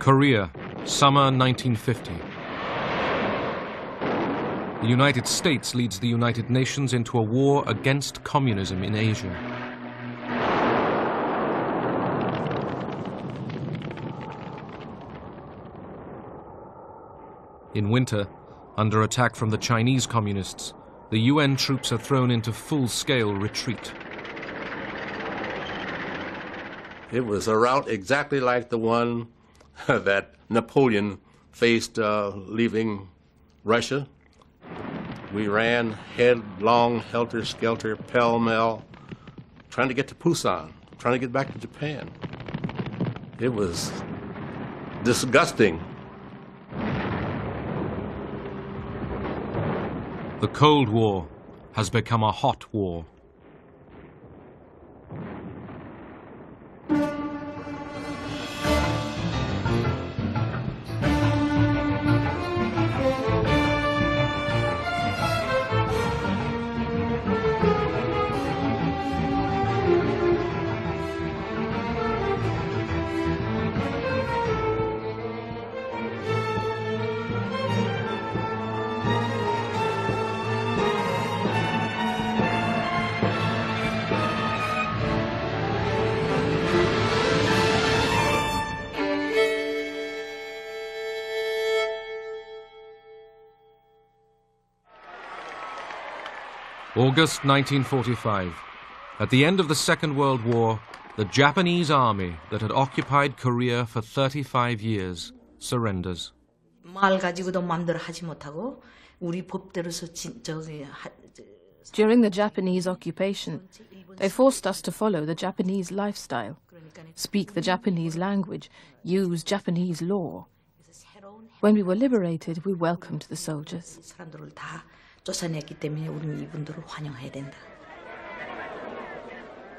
Korea, summer 1950. The United States leads the United Nations into a war against communism in Asia. In winter, under attack from the Chinese communists, the UN troops are thrown into full-scale retreat. It was a route exactly like the one that Napoleon faced leaving Russia. We ran headlong, helter-skelter, pell-mell, trying to get to Busan, trying to get back to Japan. It was disgusting. The Cold War has become a hot war. August 1945. At the end of the Second World War, the Japanese army that had occupied Korea for 35 years surrenders. During the Japanese occupation, they forced us to follow the Japanese lifestyle, speak the Japanese language, use Japanese law. When we were liberated, we welcomed the soldiers.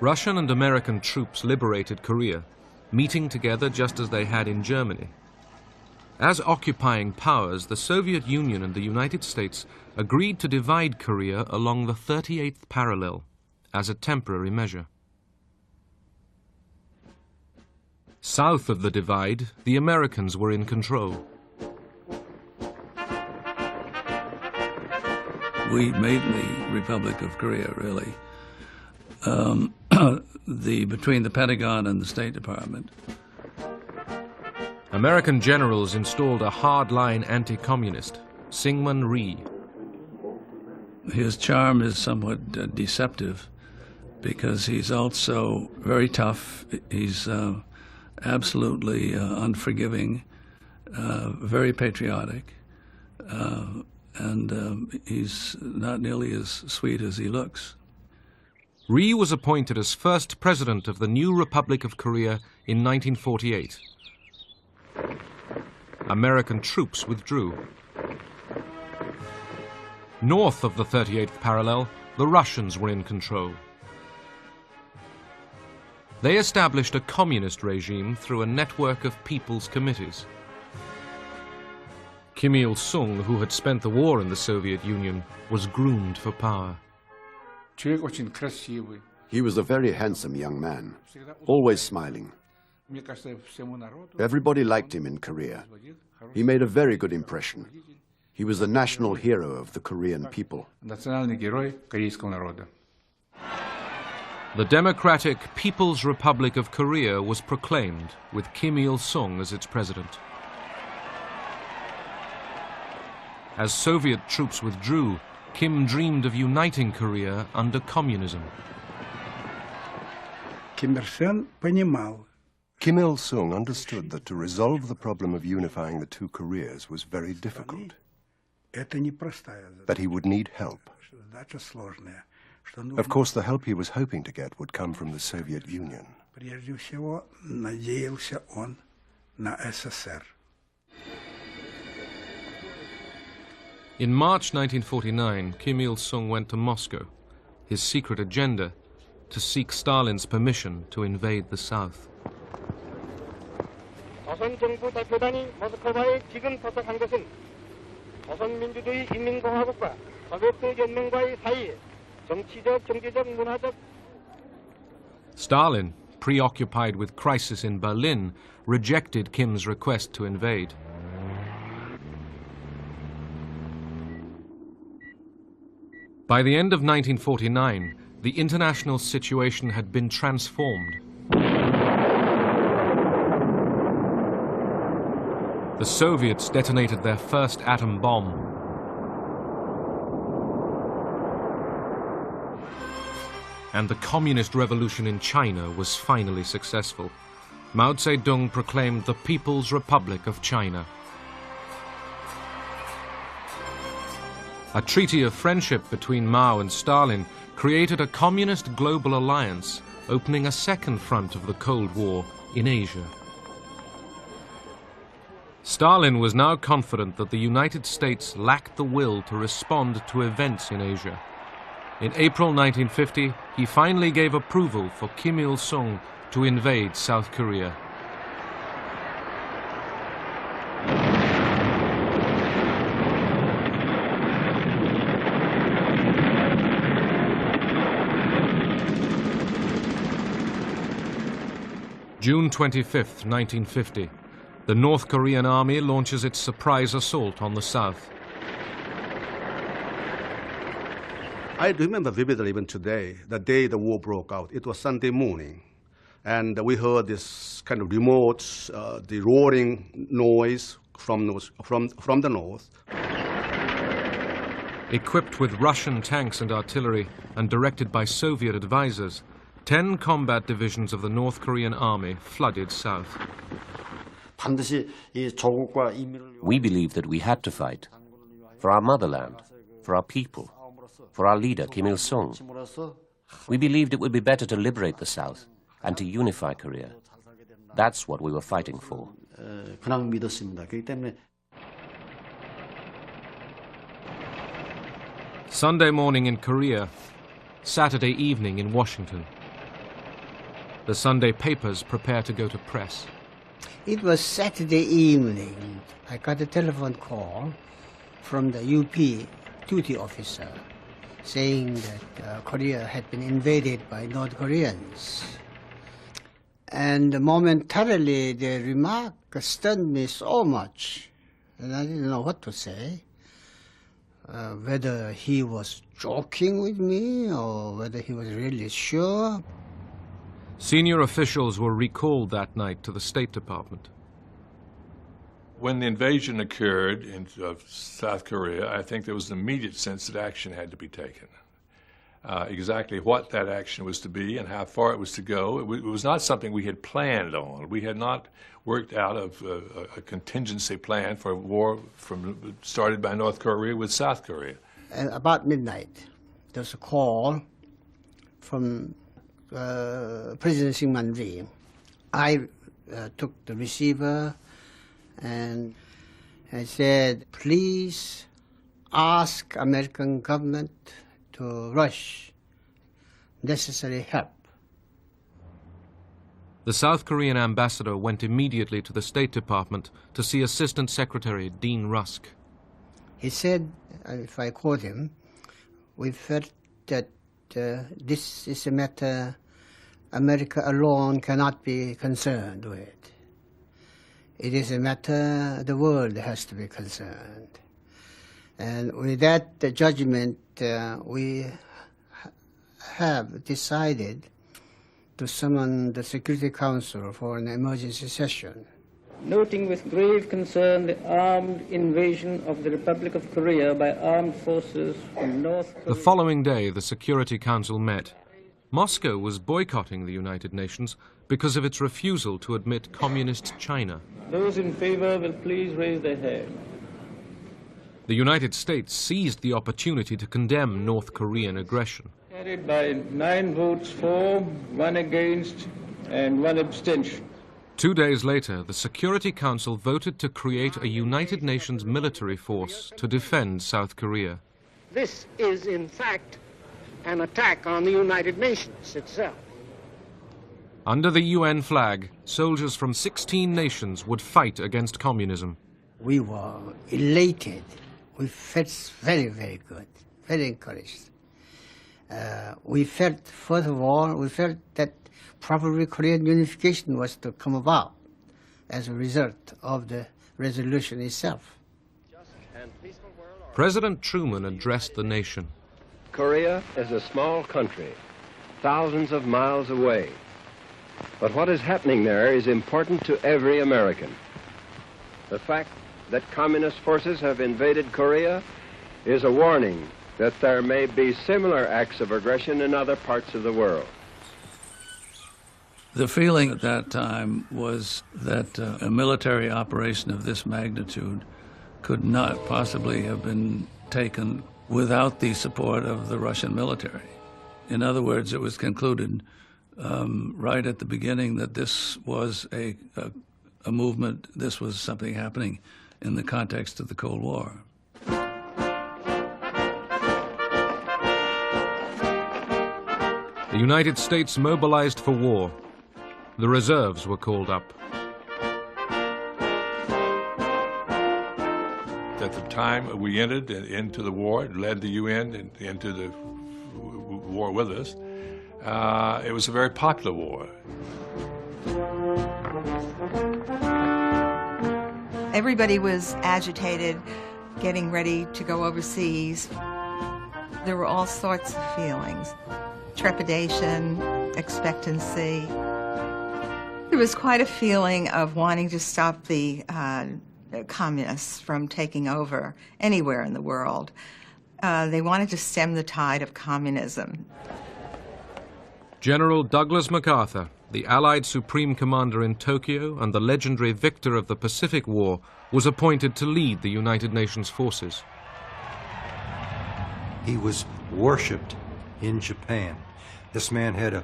Russian and American troops liberated Korea, meeting together just as they had in Germany. As occupying powers, the Soviet Union and the United States agreed to divide Korea along the 38th parallel as a temporary measure. South of the divide, the Americans were in control. We made the Republic of Korea, really. Between the Pentagon and the State Department. American generals installed a hard-line anti-communist, Syngman Rhee. His charm is somewhat deceptive because he's also very tough. He's absolutely unforgiving, very patriotic. And he's not nearly as sweet as he looks. Rhee was appointed as first president of the new Republic of Korea in 1948. American troops withdrew. North of the 38th parallel, the Russians were in control. They established a communist regime through a network of people's committees. Kim Il-sung, who had spent the war in the Soviet Union, was groomed for power. He was a very handsome young man, always smiling. Everybody liked him in Korea. He made a very good impression. He was the national hero of the Korean people. The Democratic People's Republic of Korea was proclaimed, with Kim Il-sung as its president. As Soviet troops withdrew, Kim dreamed of uniting Korea under communism. Kim Il-sung understood that to resolve the problem of unifying the two Koreas was very difficult, that he would need help. Of course, the help he was hoping to get would come from the Soviet Union. In March 1949, Kim Il-sung went to Moscow, his secret agenda to seek Stalin's permission to invade the South. 조선정부 대표단이 모스크바에 지금 도착한 것은 조선민주주의 인민공화국과 소비에트 연맹과의 사이에 정치적, 경제적, 문화적. Stalin, preoccupied with crisis in Berlin, rejected Kim's request to invade. By the end of 1949, the international situation had been transformed. The Soviets detonated their first atom bomb. And the communist revolution in China was finally successful. Mao Zedong proclaimed the People's Republic of China. A treaty of friendship between Mao and Stalin created a communist global alliance, opening a second front of the Cold War in Asia. Stalin was now confident that the United States lacked the will to respond to events in Asia. In April 1950, he finally gave approval for Kim Il-sung to invade South Korea. June 25th, 1950. The North Korean army launches its surprise assault on the south. I remember vividly even today, the day the war broke out. It was Sunday morning, and we heard this kind of remote, the roaring noise from the north. Equipped with Russian tanks and artillery and directed by Soviet advisors, 10 combat divisions of the North Korean army flooded south. We believed that we had to fight for our motherland, for our people, for our leader, Kim Il-sung. We believed it would be better to liberate the South and to unify Korea. That's what we were fighting for. Sunday morning in Korea, Saturday evening in Washington. The Sunday papers prepare to go to press. It was Saturday evening. I got a telephone call from the UP duty officer saying that Korea had been invaded by North Koreans. And momentarily the remark stunned me so much, and I didn't know what to say. Whether he was joking with me or whether he was really sure. Senior officials were recalled that night to the State Department. When the invasion occurred of South Korea, I think there was an immediate sense that action had to be taken. Exactly what that action was to be and how far it was to go, it was not something we had planned on. We had not worked out of a contingency plan for a war started by North Korea with South Korea. And about midnight, there was a call from President Syngman Rhee. I took the receiver and I said, please ask American government to rush necessary help. The South Korean ambassador went immediately to the State Department to see Assistant Secretary Dean Rusk. He said, if I quote him, we felt that this is a matter America alone cannot be concerned with. It is a matter the world has to be concerned. And with that judgment, we have decided to summon the Security Council for an emergency session. Noting with grave concern the armed invasion of the Republic of Korea by armed forces from North Korea. The following day, the Security Council met. Moscow was boycotting the United Nations because of its refusal to admit Communist China. Those in favor will please raise their hand. The United States seized the opportunity to condemn North Korean aggression. Carried by 9 votes for, 1 against, and 1 abstention. 2 days later, the Security Council voted to create a United Nations military force to defend South Korea. This is, in fact, an attack on the United Nations itself. Under the UN flag, soldiers from 16 nations would fight against communism. We were elated. We felt very, very good, very encouraged. We felt, first of all, we felt that probably Korean unification was to come about as a result of the resolution itself. President Truman addressed the nation. Korea is a small country, thousands of miles away. But what is happening there is important to every American. The fact that communist forces have invaded Korea is a warning that there may be similar acts of aggression in other parts of the world. The feeling at that time was that a military operation of this magnitude could not possibly have been taken without the support of the Russian military. In other words, it was concluded right at the beginning that this was a movement, this was something happening in the context of the Cold War. The United States mobilized for war. The reserves were called up. At the time we entered into the war, led the UN into the war with us, it was a very popular war. Everybody was agitated, getting ready to go overseas. There were all sorts of feelings. Trepidation, expectancy. There was quite a feeling of wanting to stop the communists from taking over anywhere in the world. They wanted to stem the tide of communism. General Douglas MacArthur, the Allied Supreme Commander in Tokyo and the legendary victor of the Pacific War, was appointed to lead the United Nations forces. He was worshipped in Japan. This man had a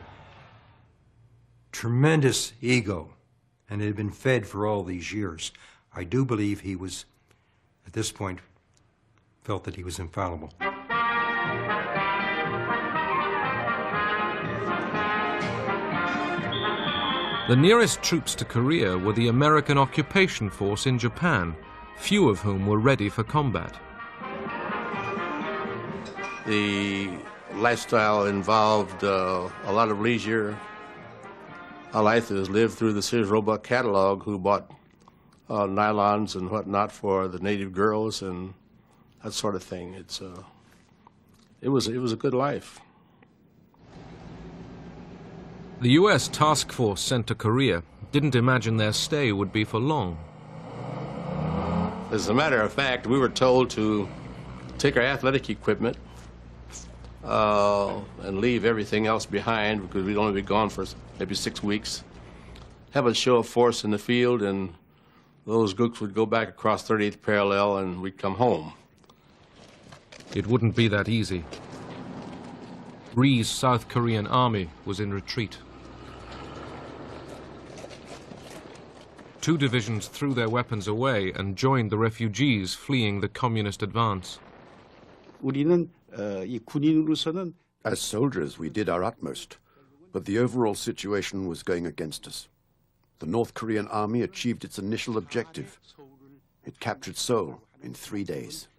tremendous ego, and it had been fed for all these years. I do believe he was, at this point, felt that he was infallible. The nearest troops to Korea were the American occupation force in Japan, few of whom were ready for combat. The lifestyle involved a lot of leisure. Olythus lived through the Sears Roebuck catalog, who bought nylons and whatnot for the native girls and that sort of thing. It was a good life. The U.S. task force sent to Korea didn't imagine their stay would be for long. As a matter of fact, we were told to take our athletic equipment and leave everything else behind because we'd only be gone for maybe 6 weeks. Have a show of force in the field, and those groups would go back across 38th parallel and we'd come home. It wouldn't be that easy. Rhee's South Korean army was in retreat. 2 divisions threw their weapons away and joined the refugees fleeing the communist advance. As soldiers, we did our utmost, but the overall situation was going against us. The North Korean army achieved its initial objective. It captured Seoul in 3 days.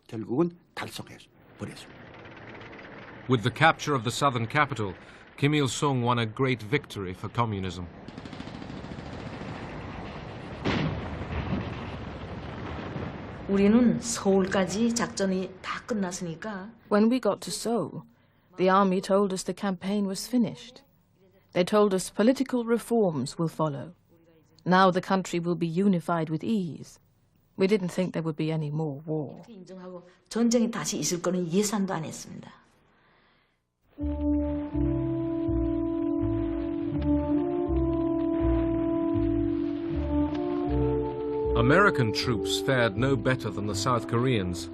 With the capture of the southern capital, Kim Il-sung won a great victory for communism. When we got to Seoul, the army told us the campaign was finished. They told us political reforms will follow. Now the country will be unified with ease. We didn't think there would be any more war. American troops fared no better than the South Koreans.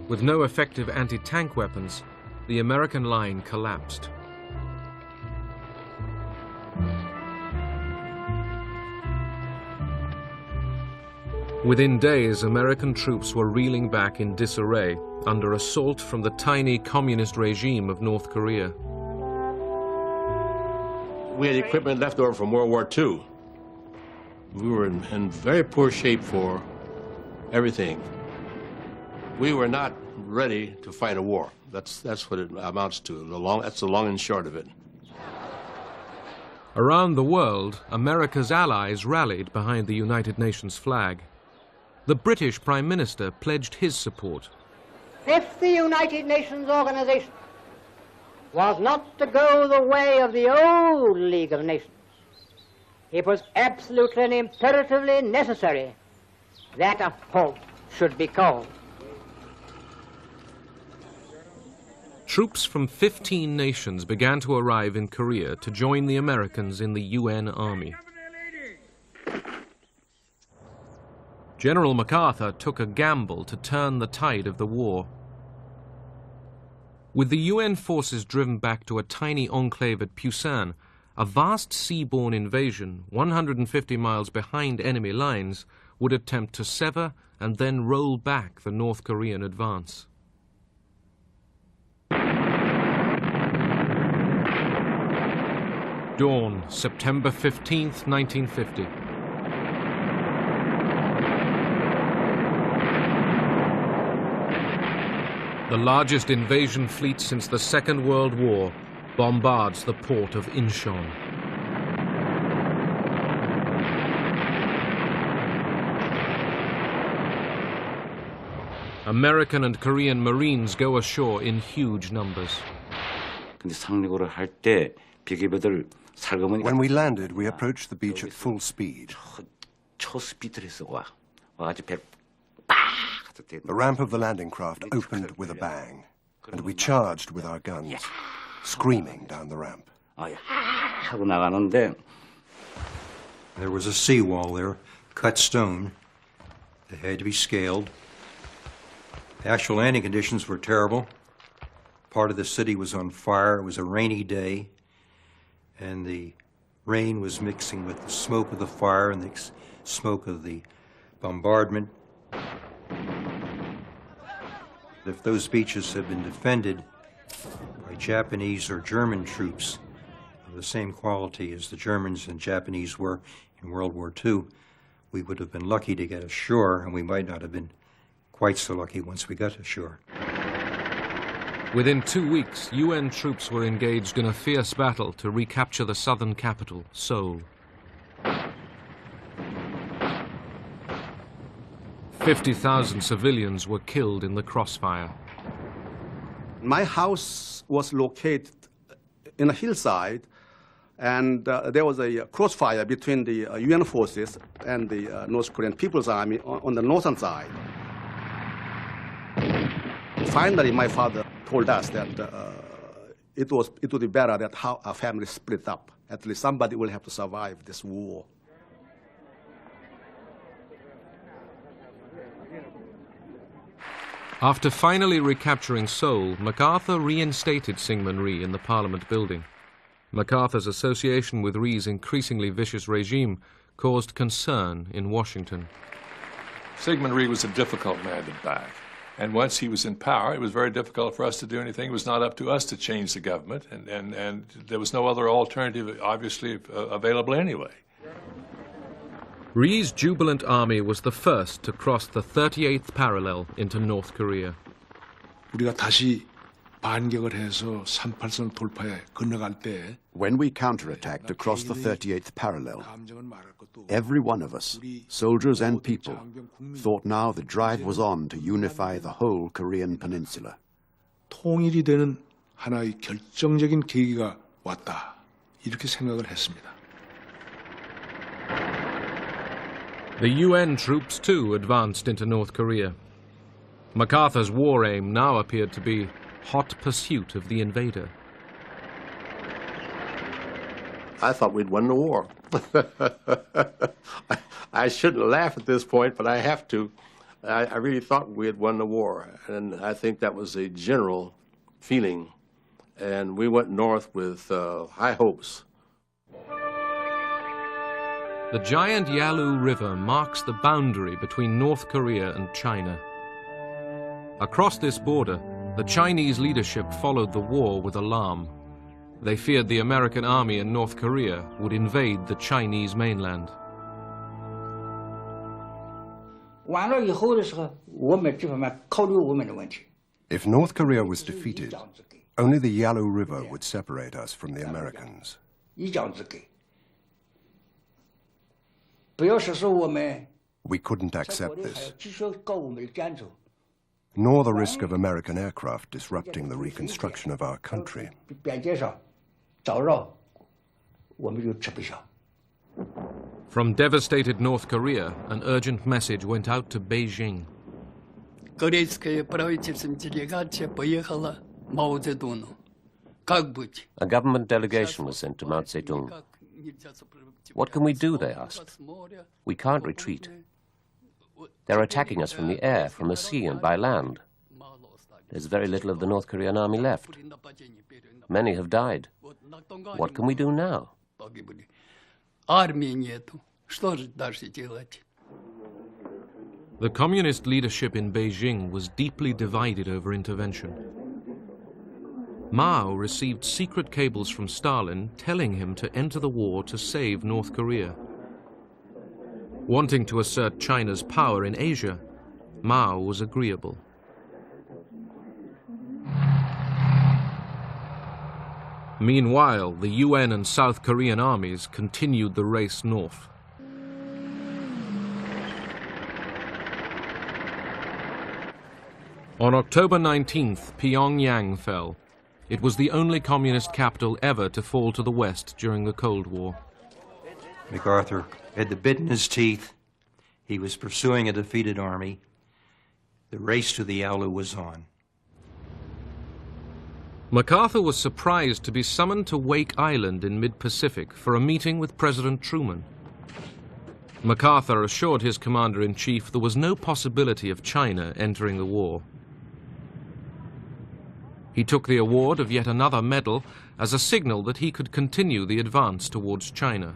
With no effective anti-tank weapons, the American line collapsed. Within days, American troops were reeling back in disarray under assault from the tiny communist regime of North Korea. We had equipment left over from World War II. We were in very poor shape for everything. We were not ready to fight a war. That's what it amounts to. That's the long and short of it. Around the world, America's allies rallied behind the United Nations flag. The British Prime Minister pledged his support. If the United Nations organization was not to go the way of the old League of Nations, it was absolutely and imperatively necessary that a halt should be called. Troops from 15 nations began to arrive in Korea to join the Americans in the UN Army. General MacArthur took a gamble to turn the tide of the war. With the UN forces driven back to a tiny enclave at Pusan, a vast seaborne invasion 150 miles behind enemy lines would attempt to sever and then roll back the North Korean advance. Dawn, September 15th, 1950. The largest invasion fleet since the Second World War bombards the port of Incheon. American and Korean Marines go ashore in huge numbers. When we landed, we approached the beach at full speed. The ramp of the landing craft opened with a bang, and we charged with our guns, screaming down the ramp. There was a seawall there, cut stone. They had to be scaled. The actual landing conditions were terrible. Part of the city was on fire. It was a rainy day, and the rain was mixing with the smoke of the fire and the smoke of the bombardment. If those beaches had been defended by Japanese or German troops of the same quality as the Germans and Japanese were in World War II, we would have been lucky to get ashore, and we might not have been quite so lucky once we got ashore. Within 2 weeks, UN troops were engaged in a fierce battle to recapture the southern capital, Seoul. 50,000 civilians were killed in the crossfire. My house was located in a hillside, and there was a crossfire between the UN forces and the North Korean People's Army on the northern side. Finally, my father told us that it would be better that how our family split up. At least somebody will have to survive this war. After finally recapturing Seoul, MacArthur reinstated Syngman Rhee in the Parliament building. MacArthur's association with Rhee's increasingly vicious regime caused concern in Washington. Syngman Rhee was a difficult man to back. And once he was in power, it was very difficult for us to do anything. It was not up to us to change the government, and there was no other alternative, obviously, available anyway. Rhee's jubilant army was the first to cross the 38th parallel into North Korea. 우리가 다시 반격을 해서 38선 돌파에 건너갈 때 When we counterattacked across the 38th parallel, every one of us, soldiers and people, thought now the drive was on to unify the whole Korean peninsula. 통일이 되는 하나의 결정적인 계기가 왔다. 이렇게 생각을 했습니다. The UN troops, too, advanced into North Korea. MacArthur's war aim now appeared to be hot pursuit of the invader. I thought we'd won the war. I shouldn't laugh at this point, but I have to. I really thought we had won the war, and I think that was a general feeling. And we went north with high hopes. The giant Yalu River marks the boundary between North Korea and China. Across this border, the Chinese leadership followed the war with alarm. They feared the American army in North Korea would invade the Chinese mainland. If North Korea was defeated, only the Yalu River would separate us from the Americans. We couldn't accept this, nor the risk of American aircraft disrupting the reconstruction of our country. From devastated North Korea, an urgent message went out to Beijing. A government delegation was sent to Mao Zedong. What can we do, they asked. We can't retreat. They're attacking us from the air, from the sea, and by land. There's very little of the North Korean army left. Many have died. What can we do now? The communist leadership in Beijing was deeply divided over intervention. Mao received secret cables from Stalin telling him to enter the war to save North Korea. Wanting to assert China's power in Asia, Mao was agreeable. Meanwhile, the UN and South Korean armies continued the race north. On October 19th, Pyongyang fell. It was the only communist capital ever to fall to the West during the Cold War. MacArthur had the bit in his teeth. He was pursuing a defeated army. The race to the Yalu was on. MacArthur was surprised to be summoned to Wake Island in mid-Pacific for a meeting with President Truman. MacArthur assured his commander-in-chief there was no possibility of China entering the war. He took the award of yet another medal as a signal that he could continue the advance towards China.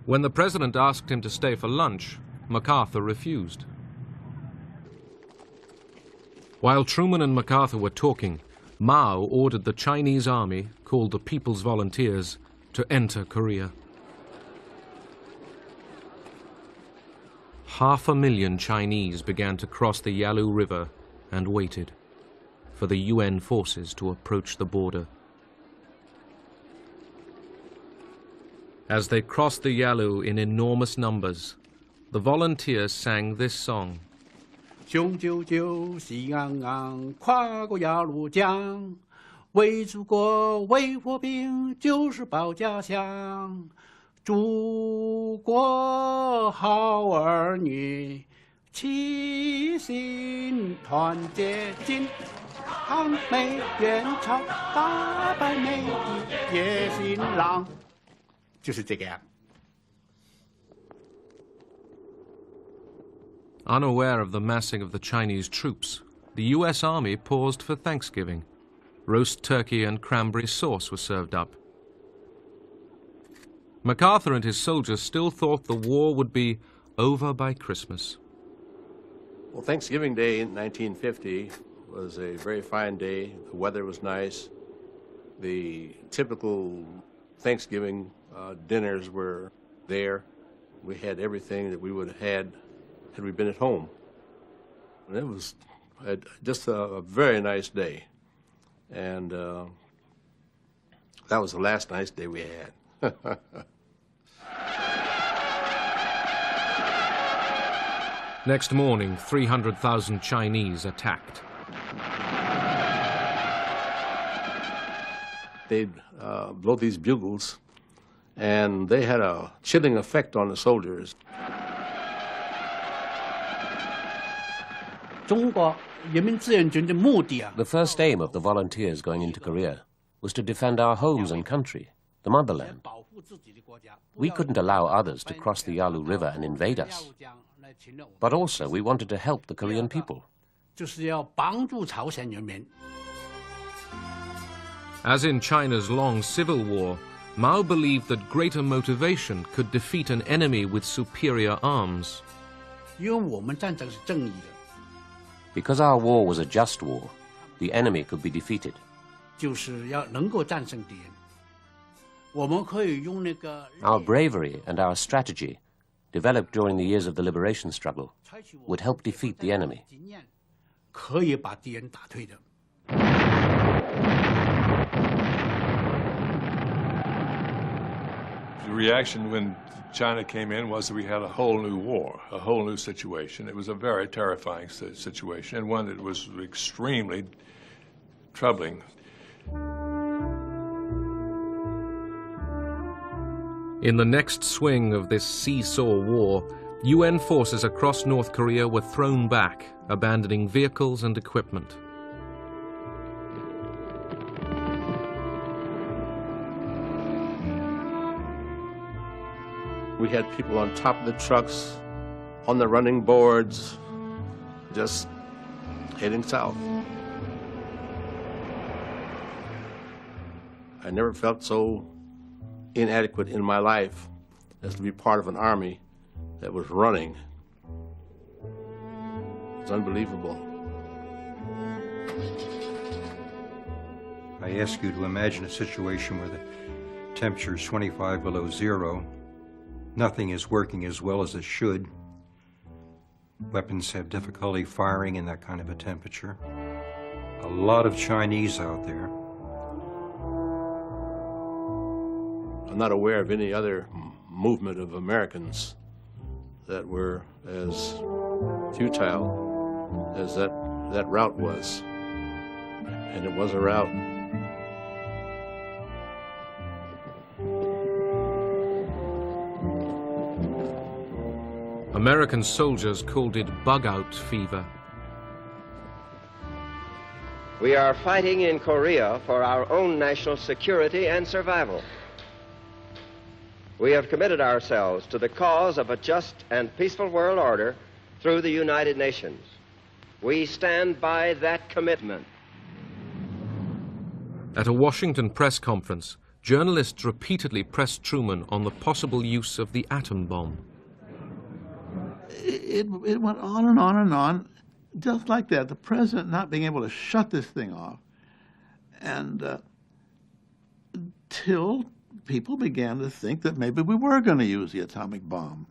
When the president asked him to stay for lunch, MacArthur refused. While Truman and MacArthur were talking, Mao ordered the Chinese army, called the People's Volunteers, to enter Korea. 500,000 Chinese began to cross the Yalu River and waited for the UN forces to approach the border. As they crossed the Yalu in enormous numbers, the volunteers sang this song. 雄赳赳，喜昂昂，跨过鸭绿江，为祖国，为国兵，就是保家乡。祖国好儿女，齐心团结，金抗美援朝，打败美帝野心狼，就是这个样。 Unaware of the massing of the Chinese troops, the US Army paused for Thanksgiving. Roast turkey and cranberry sauce were served up. MacArthur and his soldiers still thought the war would be over by Christmas. Well, Thanksgiving Day in 1950 was a very fine day. The weather was nice. The typical Thanksgiving dinners were there. We had everything that we would have had we been at home. And it was just a very nice day. And that was the last nice day we had. Next morning, 300,000 Chinese attacked. They'd blow these bugles, and they had a chilling effect on the soldiers. The first aim of the volunteers going into Korea was to defend our homes and country, the motherland. We couldn't allow others to cross the Yalu River and invade us. But also we wanted to help the Korean people. As in China's long civil war, Mao believed that greater motivation could defeat an enemy with superior arms. Because our war was a just war, the enemy could be defeated. Our bravery and our strategy, developed during the years of the liberation struggle, would help defeat the enemy. The reaction when China came in was that we had a whole new war, a whole new situation. It was a very terrifying situation, and one that was extremely troubling. In the next swing of this seesaw war, UN forces across North Korea were thrown back, abandoning vehicles and equipment. We had people on top of the trucks, on the running boards, just heading south. I never felt so inadequate in my life as to be part of an army that was running. It's unbelievable. I ask you to imagine a situation where the temperature is 25 below zero. Nothing is working as well as it should. Weapons have difficulty firing in that kind of a temperature. A lot of Chinese out there. I'm not aware of any other movement of Americans that were as futile as that route was. And it was a route. American soldiers called it bug-out fever. We are fighting in Korea for our own national security and survival. We have committed ourselves to the cause of a just and peaceful world order through the United Nations. We stand by that commitment. At a Washington press conference, journalists repeatedly pressed Truman on the possible use of the atom bomb. It went on and on and on, just like that. The president not being able to shut this thing off. And till people began to think that maybe we were going to use the atomic bomb.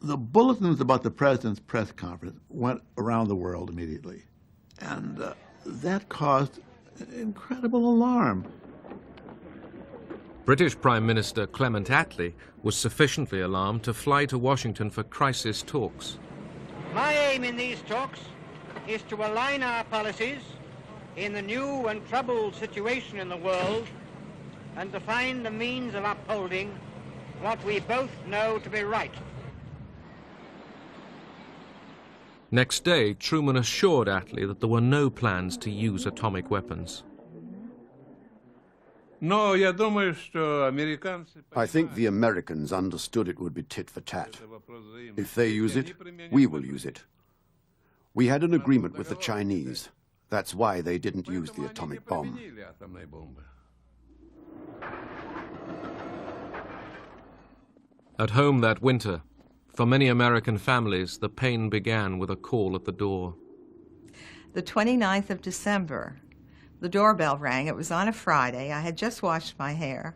The bulletins about the president's press conference went around the world immediately. And that caused incredible alarm. British Prime Minister Clement Attlee was sufficiently alarmed to fly to Washington for crisis talks. My aim in these talks is to align our policies in the new and troubled situation in the world and to find the means of upholding what we both know to be right. Next day, Truman assured Attlee that there were no plans to use atomic weapons. I think the Americans understood it would be tit for tat. If they use it, we will use it. We had an agreement with the Chinese. That's why they didn't use the atomic bomb. At home that winter, for many American families, the pain began with a call at the door. The 29th of December, the doorbell rang. It was on a Friday. I had just washed my hair.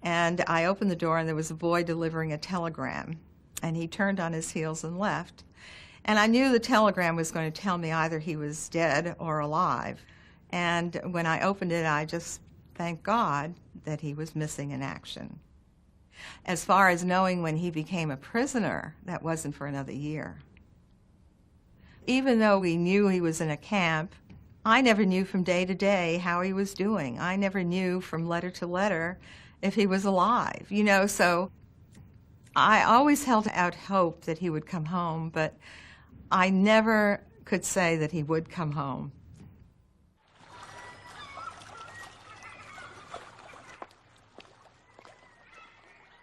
And I opened the door, and there was a boy delivering a telegram. And he turned on his heels and left. And I knew the telegram was going to tell me either he was dead or alive. And when I opened it, I just thanked God that he was missing in action. As far as knowing when he became a prisoner, that wasn't for another year. Even though we knew he was in a camp, I never knew from day to day how he was doing. I never knew from letter to letter if he was alive, you know, so I always held out hope that he would come home, but I never could say that he would come home.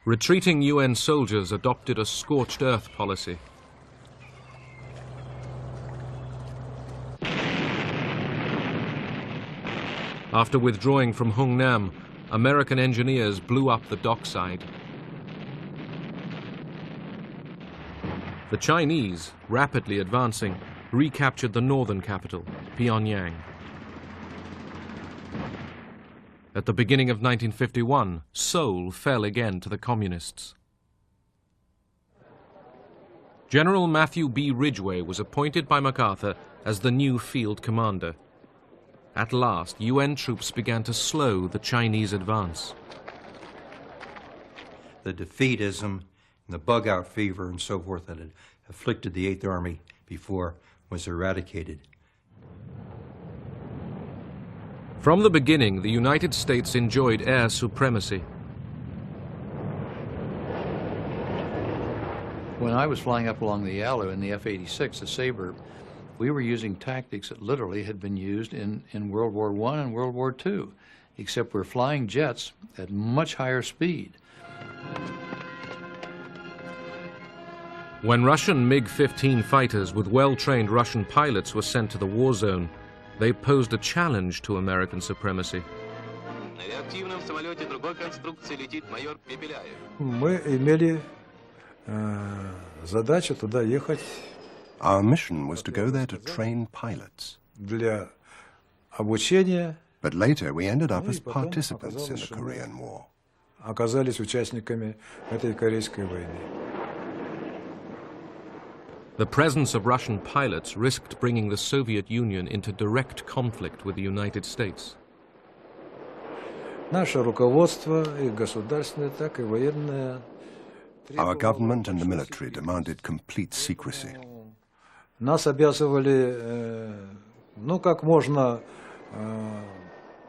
Retreating UN soldiers adopted a scorched earth policy. After withdrawing from Hungnam, American engineers blew up the dockside. The Chinese, rapidly advancing, recaptured the northern capital, Pyongyang. At the beginning of 1951, Seoul fell again to the communists. General Matthew B. Ridgway was appointed by MacArthur as the new field commander. At last, UN troops began to slow the Chinese advance. the defeatism and the bug-out fever and so forth that had afflicted the Eighth Army before was eradicated. From the beginning, the United States enjoyed air supremacy. When I was flying up along the Yalu in the F-86, the Sabre, we were using tactics that literally had been used in World War I and World War II, except we're flying jets at much higher speed. When Russian MiG-15 fighters with well-trained Russian pilots were sent to the war zone, they posed a challenge to American supremacy. Мы имели задачу туда ехать. Our mission was to go there to train pilots. Для обучения. But later we ended up as participants in the Korean War. Оказались участниками этой Корейской войны. The presence of Russian pilots risked bringing the Soviet Union into direct conflict with the United States. Наше руководство, и государственное, так и военное. Our government and the military demanded complete secrecy. Нас обязывали, как можно.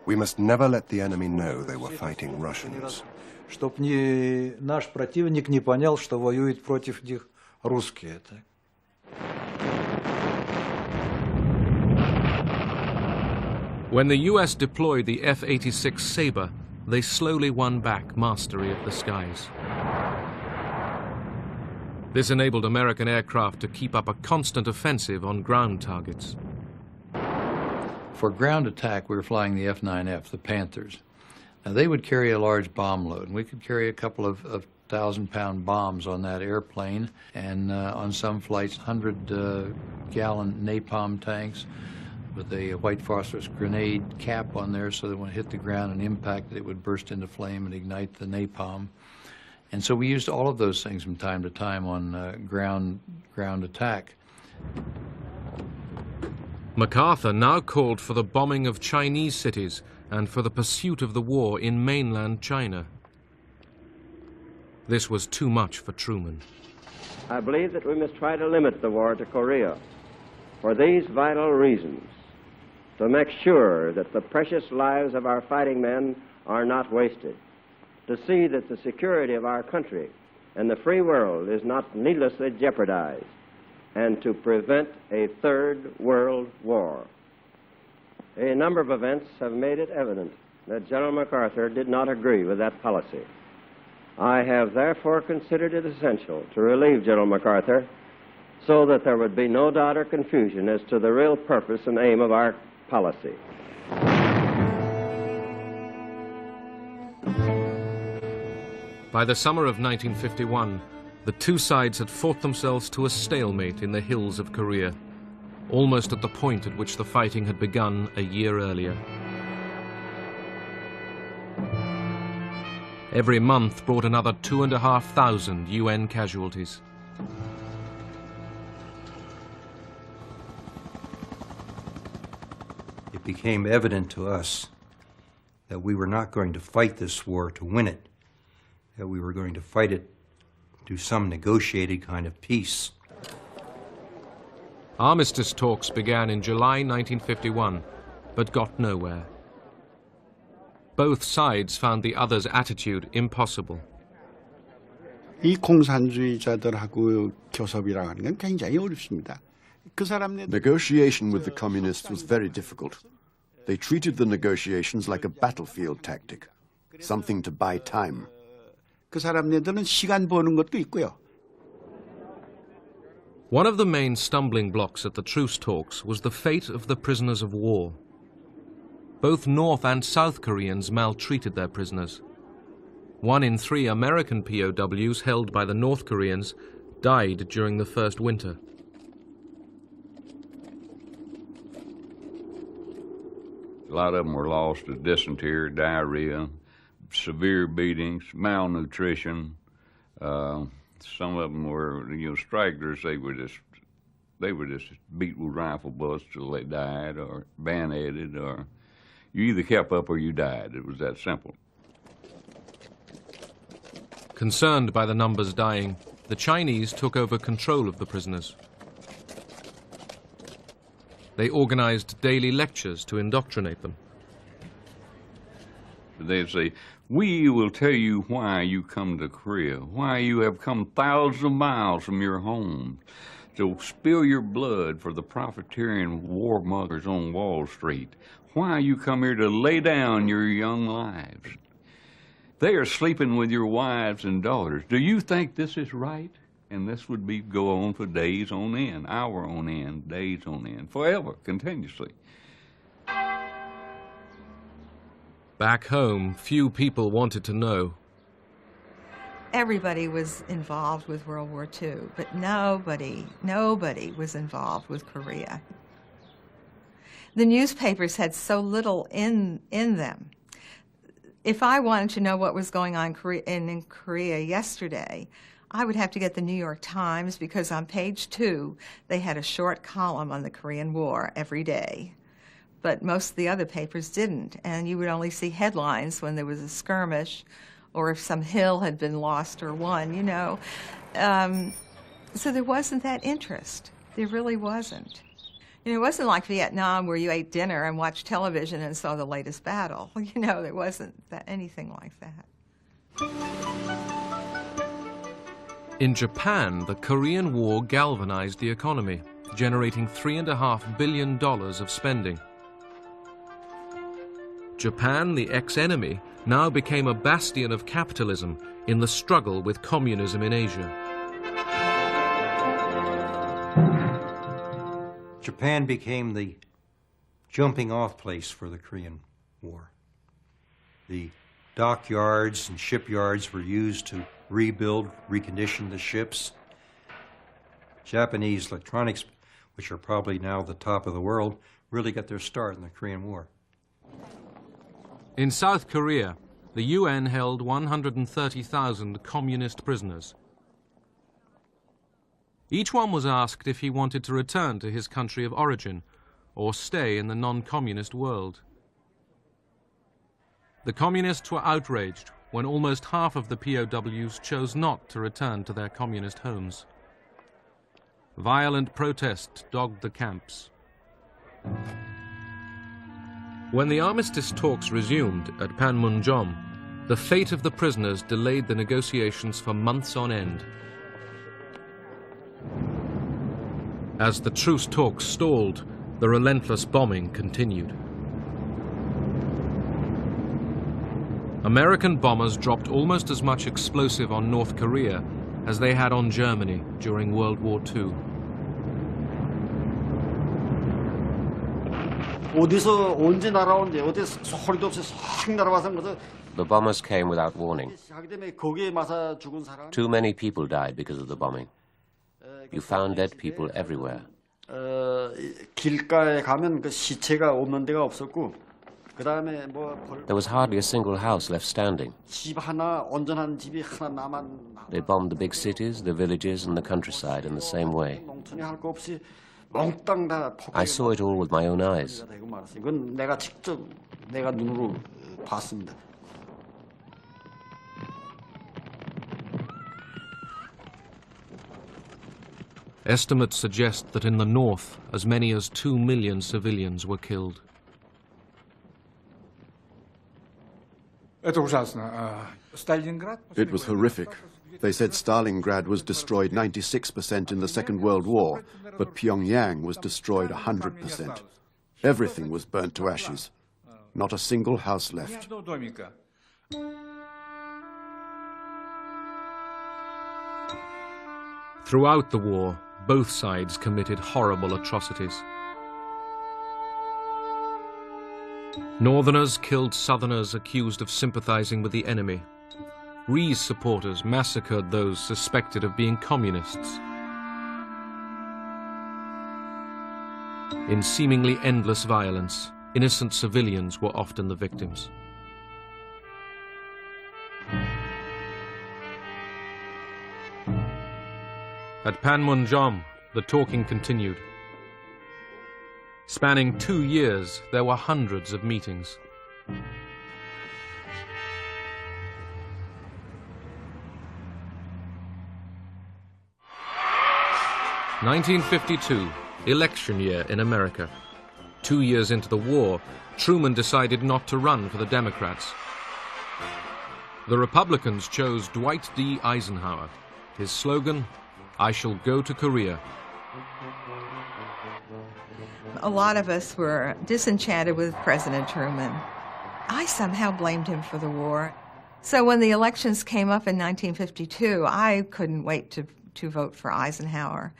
We must never let the enemy know they were fighting Russians. Чтоб наш противник не понял, что воюет против них русские. When the US deployed the F-86 Sabre, they slowly won back mastery of the skies. This enabled American aircraft to keep up a constant offensive on ground targets. For ground attack, we were flying the F-9F, the Panthers. Now, they would carry a large bomb load, and we could carry a couple of 1,000-pound bombs on that airplane, and on some flights, 100-gallon napalm tanks with a white phosphorus grenade cap on there so that when it hit the ground and impacted, it would burst into flame and ignite the napalm. And so we used all of those things from time to time on ground attack. MacArthur now called for the bombing of Chinese cities and for the pursuit of the war in mainland China. This was too much for Truman. I believe that we must try to limit the war to Korea for these vital reasons: to make sure that the precious lives of our fighting men are not wasted, to see that the security of our country and the free world is not needlessly jeopardized, and to prevent a third world war. A number of events have made it evident that General MacArthur did not agree with that policy. I have therefore considered it essential to relieve General MacArthur so that there would be no doubt or confusion as to the real purpose and aim of our policy. By the summer of 1951, the two sides had fought themselves to a stalemate in the hills of Korea, almost at the point at which the fighting had begun a year earlier. Every month brought another 2,500 UN casualties. It became evident to us that we were not going to fight this war to win it, that we were going to fight it to some negotiated kind of peace. Armistice talks began in July 1951, but got nowhere. Both sides found the other's attitude impossible. 이 공산주의자들하고 교섭이라는 건 굉장히 어렵습니다. Negotiation with the communists was very difficult. They treated the negotiations like a battlefield tactic, something to buy time. 그 사람네들은 시간 버는 것도 있고요. One of the main stumbling blocks at the truce talks was the fate of the prisoners of war. Both North and South Koreans maltreated their prisoners. 1 in 3 American POWs held by the North Koreans died during the first winter. A lot of them were lost to dysentery, diarrhea, severe beatings, malnutrition. Some of them were, stragglers. They were just beat with rifle bullets till they died, or bayoneted, or you either kept up or you died. It was that simple. Concerned by the numbers dying, the Chinese took over control of the prisoners. They organized daily lectures to indoctrinate them. They'd say, "We will tell you why you come to Korea, why you have come thousands of miles from your homes to spill your blood for the profiteering warmongers on Wall Street, why you come here to lay down your young lives. They are sleeping with your wives and daughters. Do you think this is right?" And this would go on for days on end, hour on end, days on end, forever, continuously. Back home, few people wanted to know. Everybody was involved with World War II, but nobody was involved with Korea. The newspapers had so little in them. If I wanted to know what was going on in Korea yesterday, I would have to get the New York Times, because on page 2, they had a short column on the Korean War every day. But most of the other papers didn't, and you would only see headlines when there was a skirmish or if some hill had been lost or won, you know. So there wasn't that interest. There really wasn't. You know, it wasn't like Vietnam where you ate dinner and watched television and saw the latest battle. You know, there wasn't anything like that. In Japan, the Korean War galvanized the economy, generating $3.5 billion of spending. Japan, the ex-enemy, now became a bastion of capitalism in the struggle with communism in Asia. Japan became the jumping-off place for the Korean War. The dockyards and shipyards were used to rebuild, recondition the ships. Japanese electronics, which are probably now the top of the world, really got their start in the Korean War. In South Korea, the UN held 130,000 communist prisoners. Each one was asked if he wanted to return to his country of origin or stay in the non-communist world. The communists were outraged when almost half of the POWs chose not to return to their communist homes. Violent protest dogged the camps. When the armistice talks resumed at Panmunjom, the fate of the prisoners delayed the negotiations for months on end. As the truce talks stalled, the relentless bombing continued. American bombers dropped almost as much explosive on North Korea as they had on Germany during World War II. The bombers came without warning. Too many people died because of the bombing. You found dead people everywhere. 길가에 가면 그 시체가 없는 데가 없었고, There was hardly a single house left standing. 집 하나, 온전한 집이 하나 남은. They bombed the big cities, the villages, and the countryside in the same way. 농촌에 할 거 없이 몽땅 다 I saw it all with my own eyes. 이건 내가 직접 내가 눈으로 봤습니다. Estimates suggest that in the north, as many as 2 million civilians were killed. It was horrific. They said Stalingrad was destroyed 96% in the Second World War, but Pyongyang was destroyed 100%. Everything was burnt to ashes. Not a single house left. Throughout the war, both sides committed horrible atrocities. Northerners killed Southerners accused of sympathizing with the enemy. Rhee's supporters massacred those suspected of being communists. In seemingly endless violence, innocent civilians were often the victims. At Panmunjom, the talking continued. Spanning 2 years, there were hundreds of meetings. 1952, election year in America. 2 years into the war, Truman decided not to run for the Democrats. The Republicans chose Dwight D. Eisenhower. His slogan, "I shall go to Korea." A lot of us were disenchanted with President Truman. I somehow blamed him for the war. So when the elections came up in 1952, I couldn't wait to vote for Eisenhower.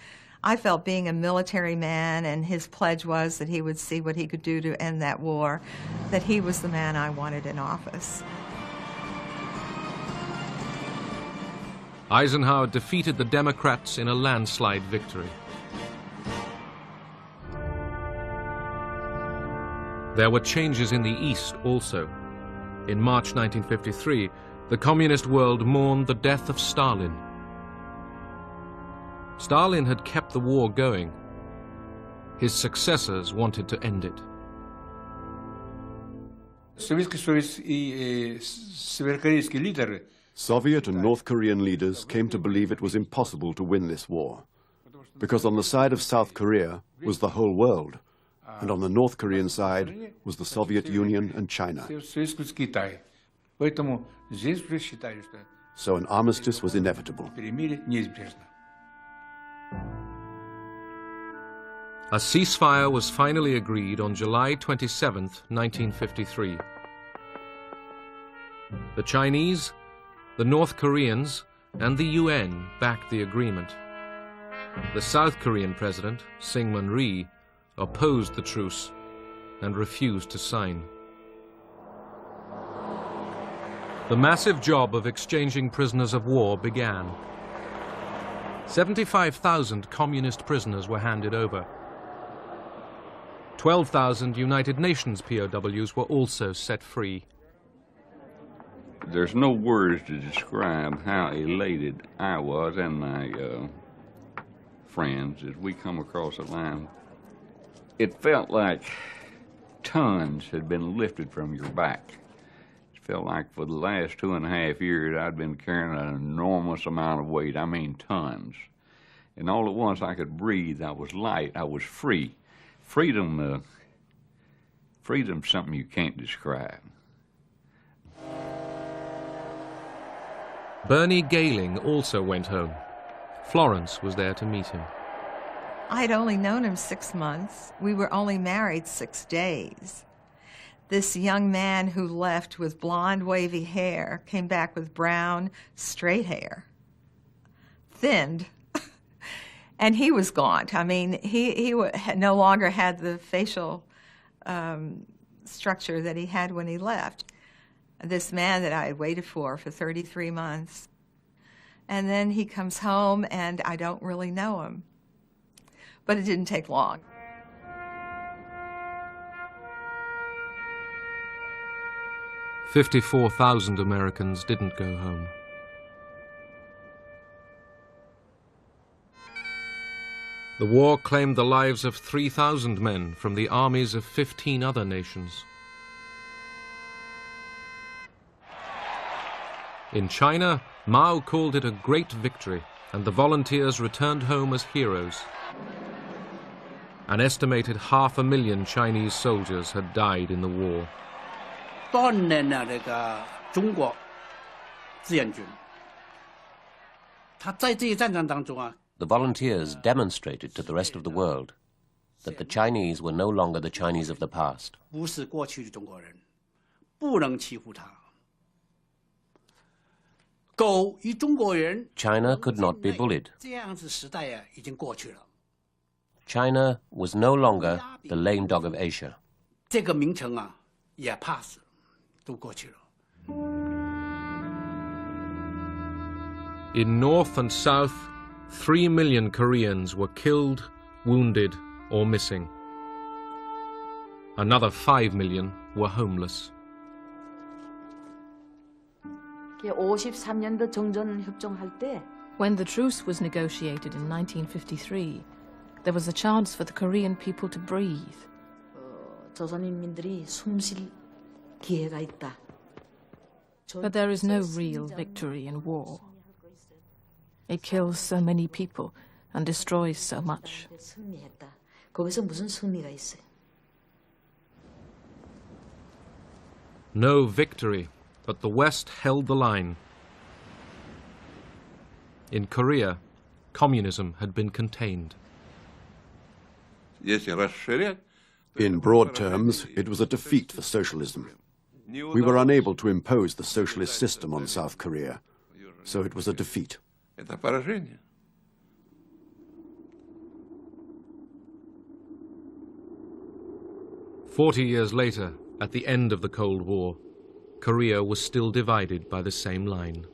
I felt being a military man, and his pledge was that he would see what he could do to end that war, that he was the man I wanted in office. Eisenhower defeated the Democrats in a landslide victory. There were changes in the East also. In March 1953, the communist world mourned the death of Stalin. Stalin had kept the war going. His successors wanted to end it. Soviet and North Korean leaders came to believe it was impossible to win this war, because on the side of South Korea was the whole world, and on the North Korean side was the Soviet Union and China. So an armistice was inevitable. A ceasefire was finally agreed on July 27, 1953. The Chinese, the North Koreans, and the UN backed the agreement. The South Korean president, Syngman Rhee, opposed the truce and refused to sign. The massive job of exchanging prisoners of war began. 75,000 communist prisoners were handed over. 12,000 United Nations POWs were also set free. There's no words to describe how elated I was and my friends as we come across the line. It felt like tons had been lifted from your back. It felt like for the last 2.5 years I'd been carrying an enormous amount of weight, I mean tons. And all at once I could breathe, I was light, I was free. Freedom's something you can't describe. Bernie Gehling also went home. Florence was there to meet him. I had only known him 6 months. We were only married 6 days. This young man who left with blonde, wavy hair came back with brown, straight hair, thinned. And he was gaunt. I mean, he no longer had the facial structure that he had when he left. This man that I had waited for 33 months. And then he comes home, and I don't really know him. But it didn't take long. $54,000 Americans didn't go home. The war claimed the lives of 3,000 men from the armies of 15 other nations. In China, Mao called it a great victory, and the volunteers returned home as heroes. An estimated 500,000 Chinese soldiers had died in the war. The volunteers demonstrated to the rest of the world that the Chinese were no longer the Chinese of the past. China could not be bullied. China was no longer the lame dog of Asia. In North and South, 3 million Koreans were killed, wounded, or missing. Another 5 million were homeless. When the truce was negotiated in 1953, there was a chance for the Korean people to breathe. But there is no real victory in war. It kills so many people and destroys so much. 거기서 무슨 승리가 있어요? No victory, but the West held the line. In Korea, communism had been contained. In broad terms, it was a defeat for socialism. We were unable to impose the socialist system on South Korea, so it was a defeat. 40 years later, at the end of the Cold War, Korea was still divided by the same line.